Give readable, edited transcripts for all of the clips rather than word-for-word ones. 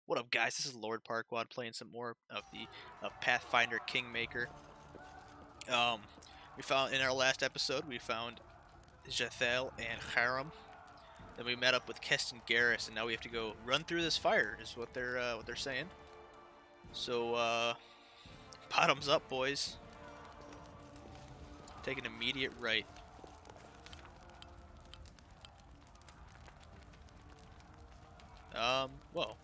What up, guys? This is Lord Parkwad playing some more of the Pathfinder Kingmaker. Um, we found in our last episode we found Jethel and Haram. Then we met up with Keston Garrus, and now we have to go run through this fire. Is what they're saying. So bottoms up, boys. Take an immediate right. Well,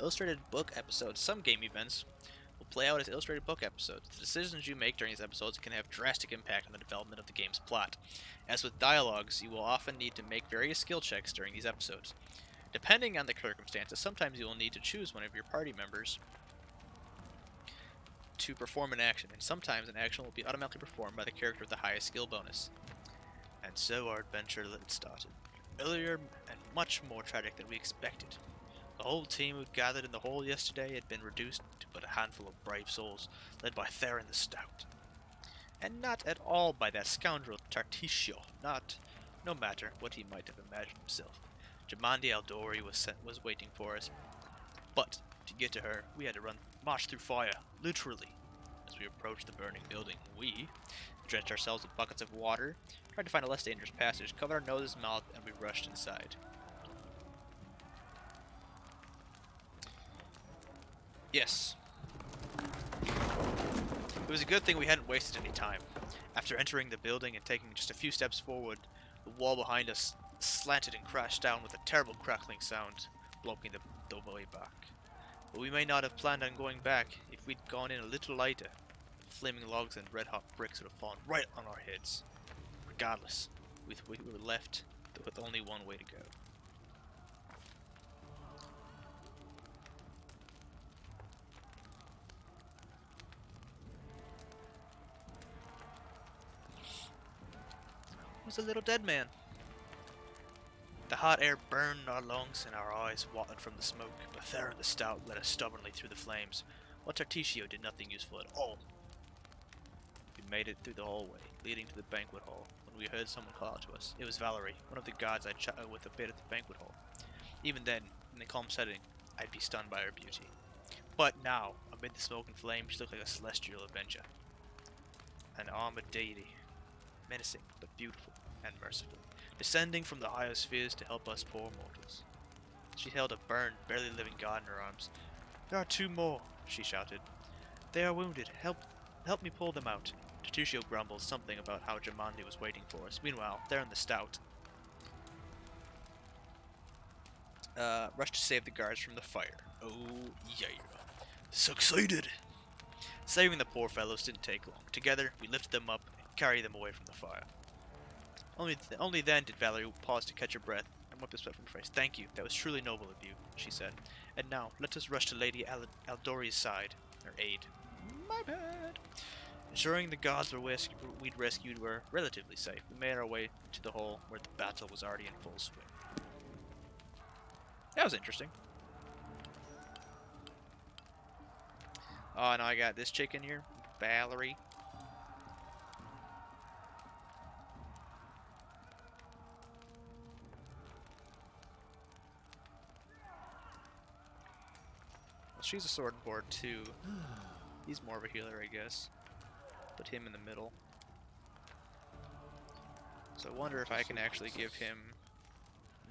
illustrated book episodes. Some game events will play out as illustrated book episodes. The decisions you make during these episodes can have drastic impact on the development of the game's plot. As with dialogues, you will often need to make various skill checks during these episodes. Depending on the circumstances, sometimes you will need to choose one of your party members to perform an action, and sometimes an action will be automatically performed by the character with the highest skill bonus. And so our adventure started. Earlier and much more tragic than we expected. The whole team who'd gathered in the hall yesterday had been reduced to but a handful of brave souls, led by Theron the Stout. And not at all by that scoundrel Tartesio, no matter what he might have imagined himself. Jamandi Aldori was waiting for us. But, to get to her, we had to march through fire, literally. As we approached the burning building, we drenched ourselves with buckets of water, tried to find a less dangerous passage, covered our noses and mouth, and we rushed inside. Yes. It was a good thing we hadn't wasted any time. After entering the building and taking just a few steps forward, the wall behind us slanted and crashed down with a terrible crackling sound, blocking the way back. But we may not have planned on going back if we'd gone in a little lighter. Flaming logs and red-hot bricks would have fallen right on our heads. Regardless, we were left with only one way to go. It was a little dead man. The hot air burned our lungs and our eyes watered from the smoke, but Theron the Stout led us stubbornly through the flames, while Tartesio did nothing useful at all. We made it through the hallway, leading to the banquet hall, when we heard someone call out to us. It was Valerie, one of the guards I chatted with a bit at the banquet hall. Even then, in the calm setting, I'd be stunned by her beauty. But now, amid the smoke and flame, she looked like a celestial avenger. An armored deity, menacing but beautiful and merciful, descending from the higher spheres to help us poor mortals. She held a burned, barely living god in her arms. "There are two more," she shouted. "They are wounded. Help me pull them out." Tartesio grumbled something about how Jamandi was waiting for us. Meanwhile, Theron the Stout rushed to save the guards from the fire. Oh yeah. So excited! Saving the poor fellows didn't take long. Together, we lifted them up and carried them away from the fire. Only then did Valerie pause to catch her breath and wipe the sweat from her face. "Thank you, that was truly noble of you," she said. "And now, let us rush to Lady Aldori's side, her aid." My bad. Ensuring the gods we'd rescued were relatively safe, we made our way to the hall where the battle was already in full swing. That was interesting. Oh, now I got this chick in here, Valerie. Well, she's a sword and board too. He's more of a healer, I guess. Put him in the middle. So I wonder if I can actually give him...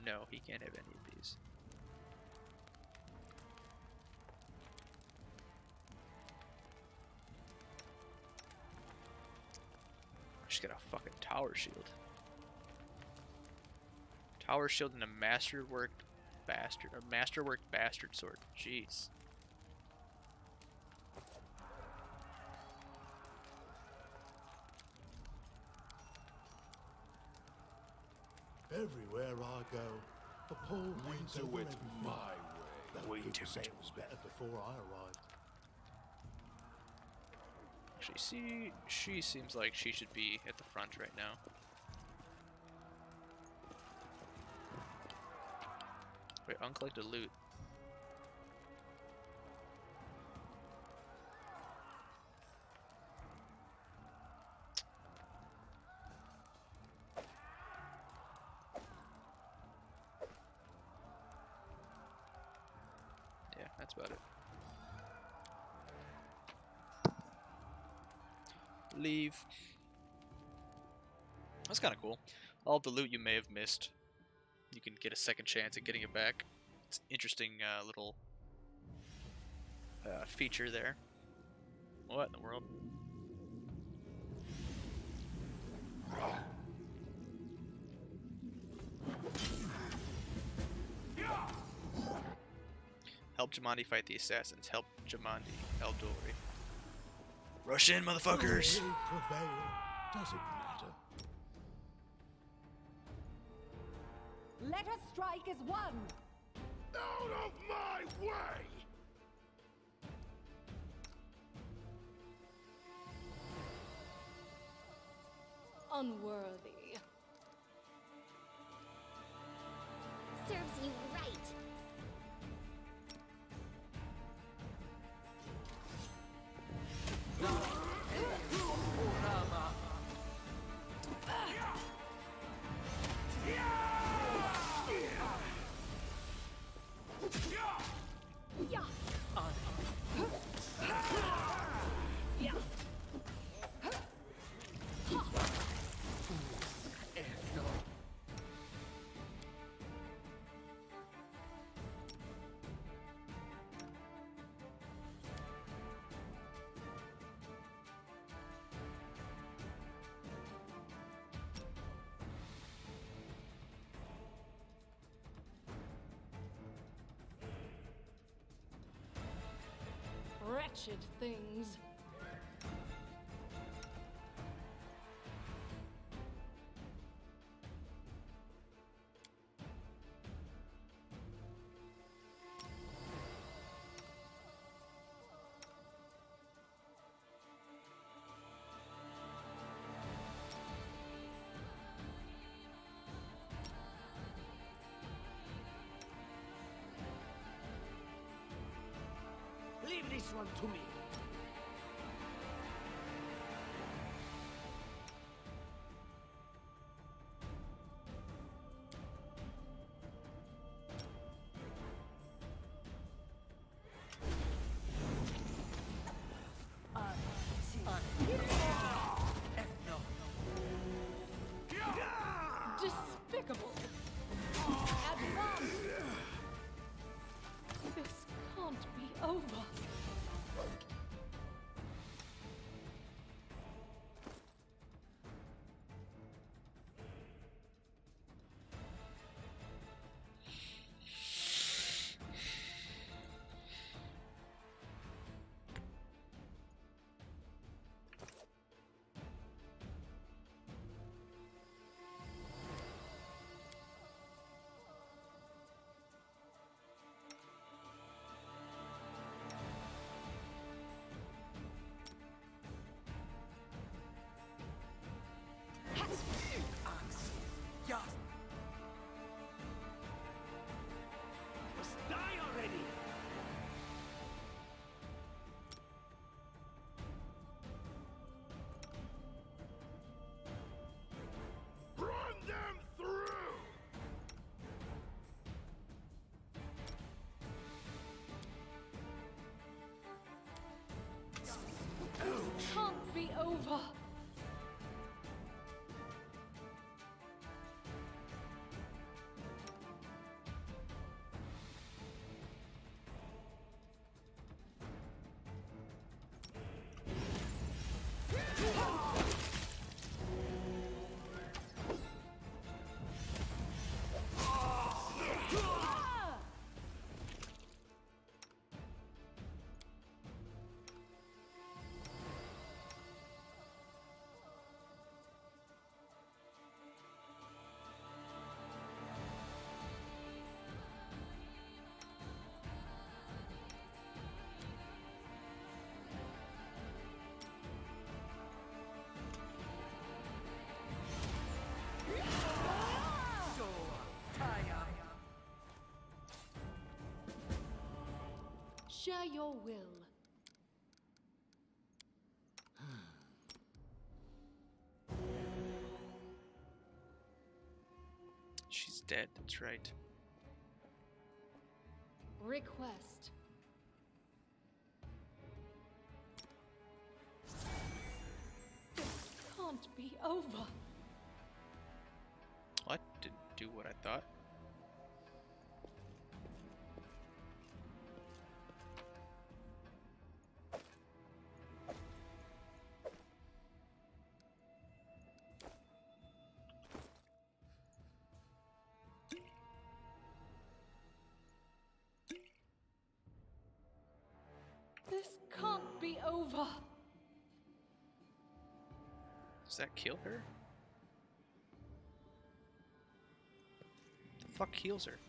No, he can't have any of these. She's got a fucking tower shield. Tower shield and a masterworked bastard sword. Jeez. Everywhere I go, the Paul We do it my way. We do it better before I arrived. Actually, she seems like she should be at the front right now. Wait, uncollected loot. Yeah, That's about it. Leave. That's kind of cool. All the loot you may have missed, you can get a second chance at getting it back. It's an interesting little feature there. What in the world? Help Jamandi fight the assassins. Help Jamandi. Eldori. Rush in, motherfuckers! Will prevail. Does it matter? Let us strike as one! Out of my way! Unworthy. Serves you right. Yeah. Yeah. Wretched things. Leave this one to me. Despicable. Advance. This can't be over. Just die already. Run them through! Can't be over. Share your will. She's dead, that's right. Request. can't be over. What? Didn't do what I thought. This can't be over. Does that kill her? The fuck heals her?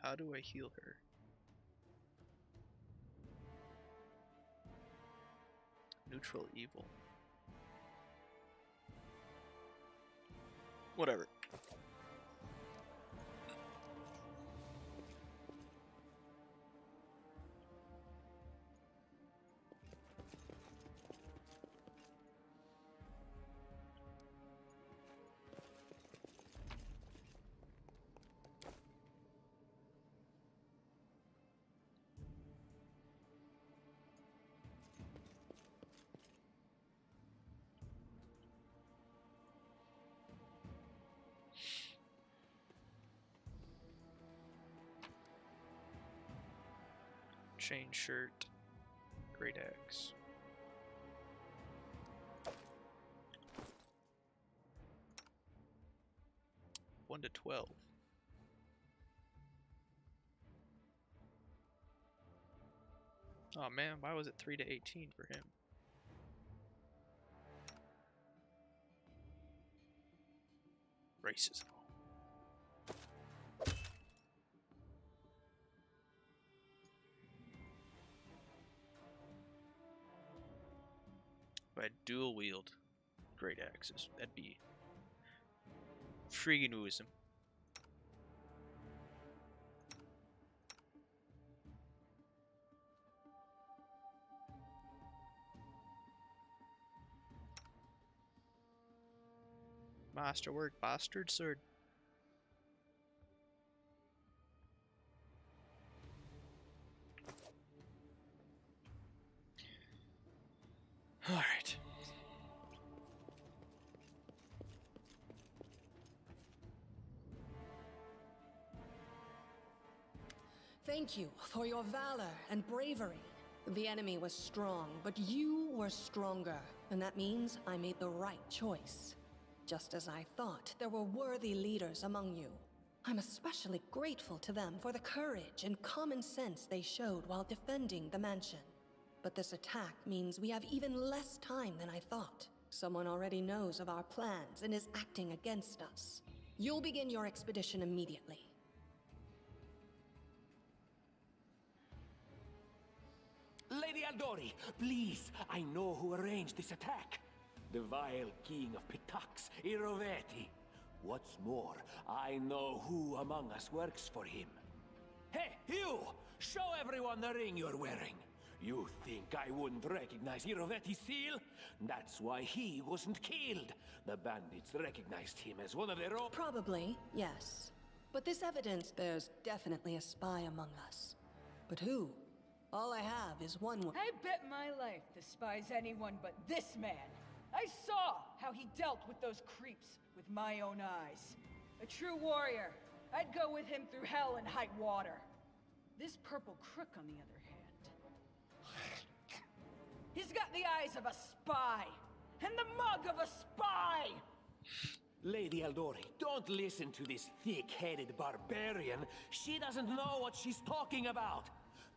How do I heal her? Neutral evil. Whatever. Chain shirt, great axe. One to 12. Oh man, why was it 3 to 18 for him? Racism. If I dual wield great axes, that'd be freaking awesome. Masterwork, bastard sword. Alright. Thank you for your valor and bravery. The enemy was strong, but you were stronger. And that means I made the right choice. Just as I thought, there were worthy leaders among you. I'm especially grateful to them for the courage and common sense they showed while defending the mansion. But this attack means we have even less time than I thought. Someone already knows of our plans and is acting against us. You'll begin your expedition immediately. Lady Aldori, please, I know who arranged this attack. The vile king of Pitax, Iroveti. What's more, I know who among us works for him. Hey, you! Show everyone the ring you're wearing. You think I wouldn't recognize Iroveti's seal? That's why he wasn't killed. The bandits recognized him as one of their own. Probably, yes. But this evidence, there's definitely a spy among us. But who? All I have is one. I bet my life despise anyone but this man. I saw how he dealt with those creeps with my own eyes. A true warrior. I'd go with him through hell and high water. This purple crook, on the other hand, he's got the eyes of a spy and the mug of a spy. Lady Aldori, don't listen to this thick-headed barbarian. She doesn't know what she's talking about.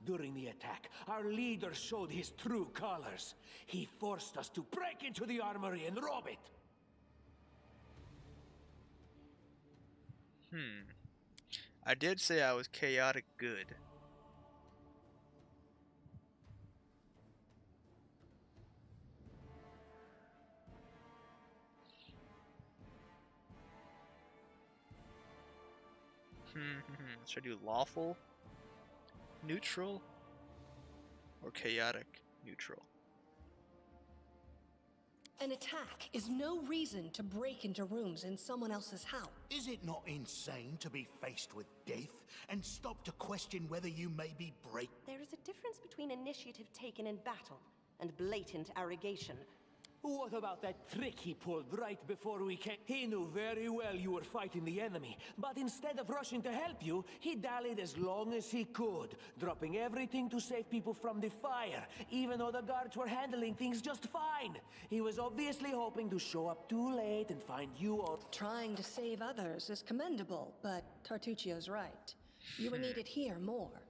During the attack, our leader showed his true colors. He forced us to break into the armory and rob it. I did say I was chaotic good. Should I do lawful, neutral, or chaotic neutral? An attack is no reason to break into rooms in someone else's house. Is it not insane to be faced with death and stop to question whether you may be break? There is a difference between initiative taken in battle and blatant arrogation. What about that trick he pulled right before we came? He knew very well you were fighting the enemy, but instead of rushing to help you, he dallied as long as he could, dropping everything to save people from the fire, even though the guards were handling things just fine. He was obviously hoping to show up too late and find you all. Trying to save others is commendable, but Tartuccio's right. You were needed here more.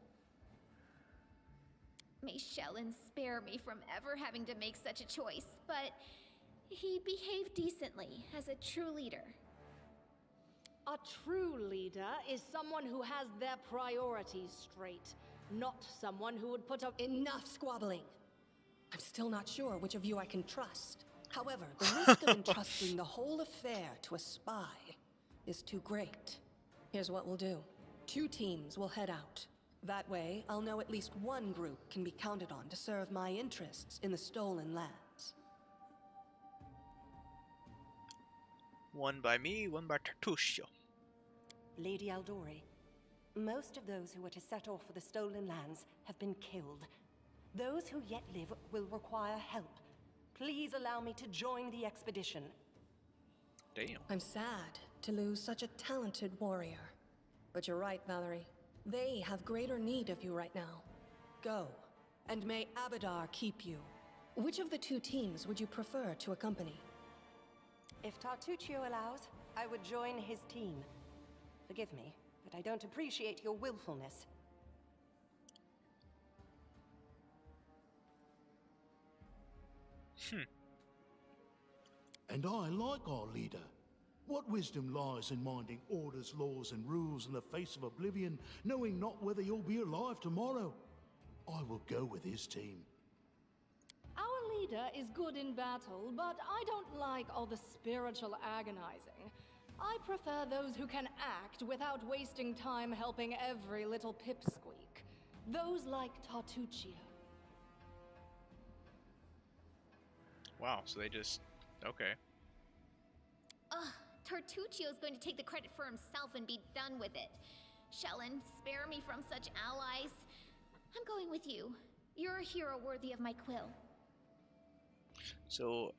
May Shellen spare me from ever having to make such a choice, but he behaved decently as a true leader. A true leader is someone who has their priorities straight, not someone who would put up— Enough squabbling! I'm still not sure which of you I can trust. However, the risk of entrusting the whole affair to a spy is too great. Here's what we'll do. 2 teams will head out. That way, I'll know at least one group can be counted on to serve my interests in the stolen lands. One by me, one by Tartuccio. Lady Aldori, most of those who were to set off for the stolen lands have been killed. Those who yet live will require help. Please allow me to join the expedition. Damn. I'm sad to lose such a talented warrior. But you're right, Valerie. They have greater need of you right now. Go, and may Abadar keep you. Which of the 2 teams would you prefer to accompany? If Tartuccio allows, I would join his team. Forgive me, but I don't appreciate your willfulness. And I like our leader. What wisdom lies in minding orders, laws, and rules in the face of oblivion, knowing not whether you'll be alive tomorrow? I will go with his team. Our leader is good in battle, but I don't like all the spiritual agonizing. I prefer those who can act without wasting time helping every little pipsqueak. Those like Tartuccio. Wow, so they just... okay. Ugh, Tartuccio's going to take the credit for himself and be done with it. Shellen, spare me from such allies. I'm going with you. You're a hero worthy of my quill. So,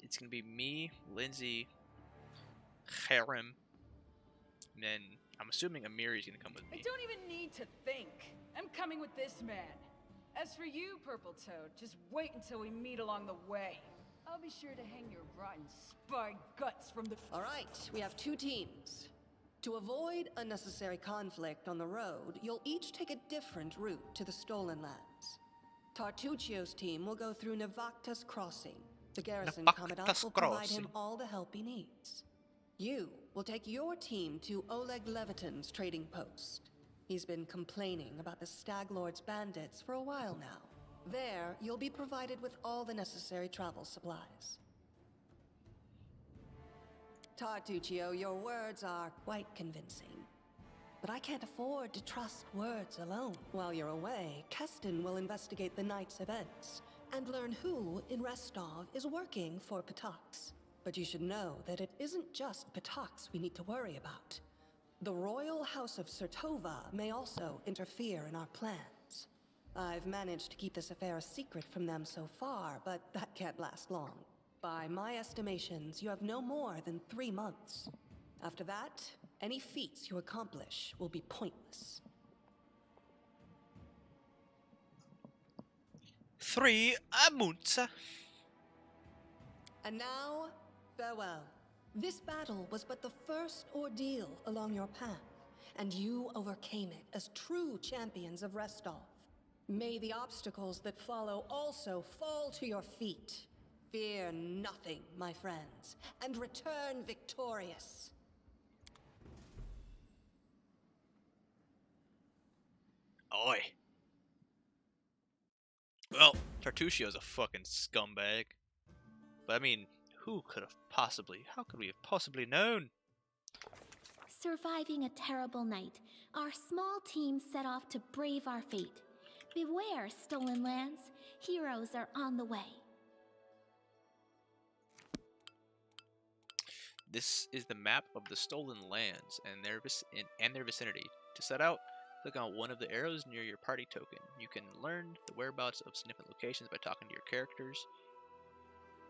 it's gonna be me, Lindsay, Harem, and then I'm assuming Amiri's gonna come with I me. don't even need to think. I'm coming with this man. As for you, Purple Toad, just wait until we meet along the way. I'll be sure to hang your rotten spy guts from the... All right, we have 2 teams. To avoid unnecessary conflict on the road, you'll each take a different route to the stolen lands. Tartuccio's team will go through Navacta's Crossing. The garrison commandant will provide him all the help he needs. You will take your team to Oleg Levitin's trading post. He's been complaining about the Stag Lord's bandits for a while now. There, you'll be provided with all the necessary travel supplies. Tartuccio, your words are quite convincing. But I can't afford to trust words alone. While you're away, Keston will investigate the night's events and learn who in Restov is working for Patax. But you should know that it isn't just Patax we need to worry about. The Royal House of Sertova may also interfere in our plans. I've managed to keep this affair a secret from them so far, but that can't last long. By my estimations, you have no more than 3 months. After that, any feats you accomplish will be pointless. 3 months. And now, farewell. This battle was but the first ordeal along your path, and you overcame it as true champions of Restov. May the obstacles that follow also fall to your feet. Fear nothing, my friends, and return victorious. Oi. Well, Tartuccio's a fucking scumbag. But I mean, how could we have possibly known? Surviving a terrible night, our small team set off to brave our fate. Beware, Stolen Lands. Heroes are on the way. This is the map of the Stolen Lands and their vicinity. To set out, click on one of the arrows near your party token. You can learn the whereabouts of significant locations by talking to your characters,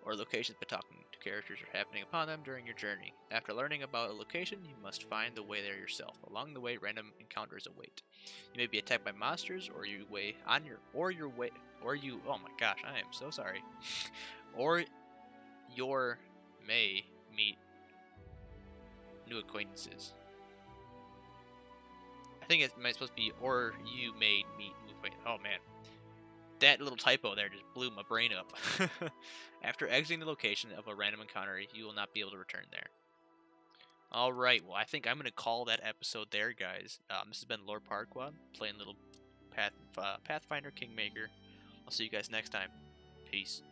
or locations by talking to characters or happening upon them during your journey. After learning about a location, you must find the way there yourself. Along the way, random encounters await. You may be attacked by monsters, or you oh my gosh, I am so sorry. Or you may meet new acquaintances. I think it's supposed to be, or you may meet new acquaintances. Oh man. That little typo there just blew my brain up. After exiting the location of a random encounter, you will not be able to return there. Alright, well I think I'm going to call that episode there, guys. This has been Lord Parquad, playing little Pathfinder Kingmaker. I'll see you guys next time. Peace.